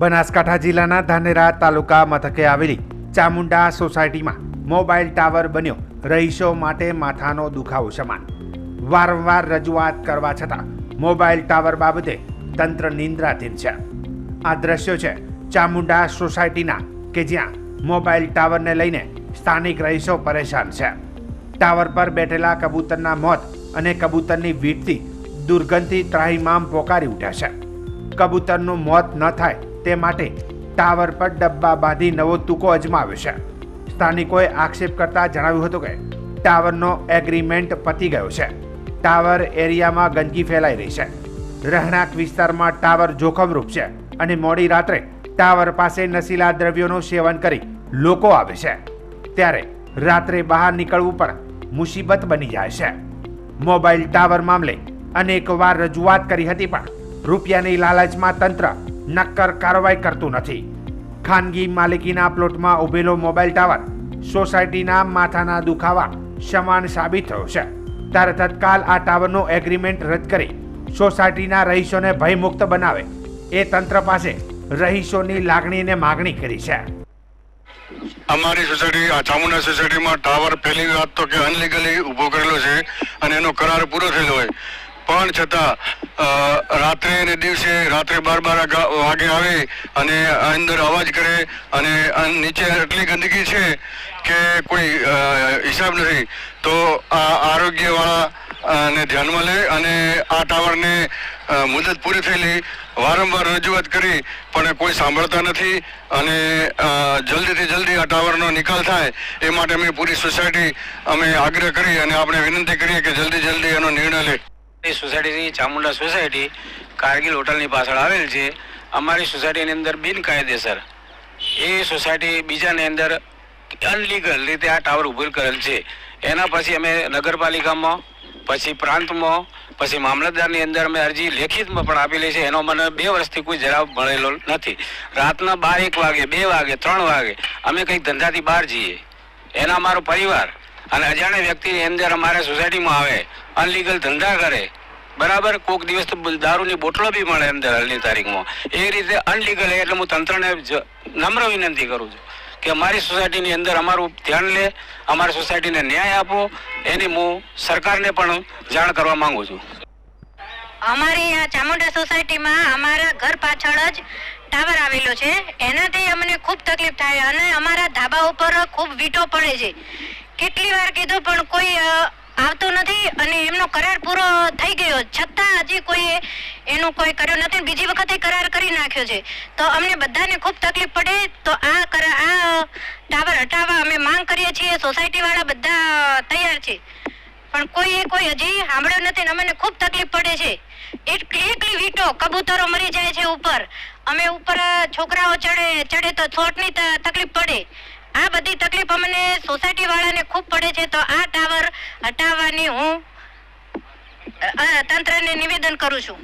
બનાસકાંઠા જિલ્લાના ધાનેરા તાલુકા મથકે આવેલી ચામુંડા સોસાયટીમાં મોબાઈલ ટાવર બન્યો રહીશો માટે માથાનો દુખાવો સમાન। વારંવાર રજૂઆત કરવા છતાં મોબાઈલ ટાવર બાબતે તંત્ર નિંદ્રાધીન છે। આ દ્રશ્યો છે ચામુંડા સોસાયટીના કે જ્યાં મોબાઈલ ટાવરને લઈને સ્થાનિક રહીશો પરેશાન છે। ટાવર પર બેઠેલા કબૂતરના મોત અને કબૂતરની વીંટથી દુર્ગંધથી ત્રાહિમામ પોકારી ઉઠ્યા છે। કબૂતરનું મોત ન થાય તે માટે ટાવર પર ડબ્બા બાંધી નવો ટૂંકો અજમાવ્યો છે। સ્થાનિકોએ આક્ષેપ કરતા જણાવ્યું હતું કે ટાવરનો એગ્રીમેન્ટ પતી ગયો છે। ટાવર એરિયામાં ગંદકી ફેલાઈ રહી છે। રહેણાંક વિસ્તારમાં ટાવર જોખમરૂપ છે અને મોડી રાત્રે ટાવર પાસે નશીલા દ્રવ્યોનું સેવન કરી લોકો આવે છે ત્યારે રાત્રે બહાર નીકળવું પણ મુસીબત બની જાય છે। મોબાઈલ ટાવર મામલે અનેકવાર રજૂઆત કરી હતી પણ રૂપિયાની લાલચમાં તંત્ર નક્કર કાર્યવાહી કરતું નથી। ખાનગી માલિકીના પ્લોટમાં ઉભેલો મોબાઈલ ટાવર સોસાયટીના માથાના દુખાવા સમાન સાબિત થયો છે ત્યારે તત્કાલ આ ટાવરનો એગ્રીમેન્ટ રદ કરી સોસાયટીના રહીશોને ભયમુક્ત બનાવે એ તંત્ર પાસે રહીશોની લાગણીને માગણી કરી છે। અમારી સોસાયટી આ ચામુંડા સોસાયટીમાં ટાવર પહેલી વાત તો કે અનલીગલી ઊભો કરેલો છે અને એનો કરાર પૂરો થયેલો હોય પણ છતાં રાત્રે અને દિવસે રાત્રે 12 વાગે આવે અને અંદર અવાજ કરે અને નીચે એટલી ગંદકી છે કે કોઈ હિસાબ નથી। તો આ આરોગ્યવાળા ને ધ્યાનમાં લે અને આ ટાવરને મુદત પૂરી થયેલી વારંવાર રજૂઆત કરી પણ કોઈ સાંભળતા નથી અને જલ્દીથી જલ્દી આ ટાવરનો નિકાલ થાય એ માટે અમે પૂરી સોસાયટી અમે આગ્રહ કરી અને આપણે વિનંતી કરીએ કે જલ્દી એનો નિર્ણય લે। સોસાયટી ચામુંડા સોસાયટી કારગિલ હોટલની પાછળ આવેલ છે। અમારી સોસાયટીની અંદર બિનકાયદેસર એ સોસાયટી બીજાની અંદર અનલીગલ રીતે આ ટાવર ઊભો કરેલ છે। એના પછી અમે નગરપાલિકામાં પછી પ્રાંતમાં પછી મામલતદારની અંદર અમે અરજી લેખિતમાં પણ આપેલી છે। એનો મને 2 વર્ષથી કોઈ જવાબ મળેલો નથી। રાતના 12 1 વાગે 2 વાગે 3 વાગે અમે કંઈક ધંધાથી બહાર જઈએ એના અમારો પરિવાર અને અજાણ્યા વ્યક્તિની અંદર અમારે સોસાયટીમાં આવે અનલીગલ ધંધા કરે બરાબર। કોઈક દિવસ તો દારૂની બોટલો બી મળે અંદર હાલની તારીખમાં એ રીતે અનલીગલ એટલે હું તંત્રને નમ્ર વિનંતી કરું છું કે અમારી સોસાયટીની અંદર અમારું ધ્યાન લે અમારી સોસાયટીને ન્યાય આપો એની હું સરકારને પણ જાણ કરવા માંગુ છું। અમારી આ ચામુંડા સોસાયટીમાં અમારા ઘર પાછળ જ ટાવર આવેલો છે એનાથી અમને ખૂબ તકલીફ થાય અને અમારા ધાબા ઉપર ખૂબ વીંટો પડે છે। કેટલી વાર કીધું પણ કોઈ આવતો નથી અને એમનો કરાર પૂરો થઈ ગયો છતાં હજી કોઈ એનું કોઈ કર્યું નથી। બીજી વખતે કરાર કરી નાખ્યો છે તો અમને બધાને ખૂબ તકલીફ પડે તો આ ટાવર હટાવવા અમે માંગ કરીએ છીએ। સોસાયટી વાળા બધા તૈયાર છે પણ કોઈ હજી સાંભળ્યું નથી ને અમને ખૂબ તકલીફ પડે છે। એકલી વીંટો કબૂતરો મરી જાય છે ઉપર અમે ઉપર છોકરાઓ ચડે તો છોટની તકલીફ પડે। આ બધી તકલીફ અમને સોસાયટી વાળાને ખૂબ પડે છે તો આ ટાવર હટાવવાની હું તંત્રને નિવેદન કરું છું।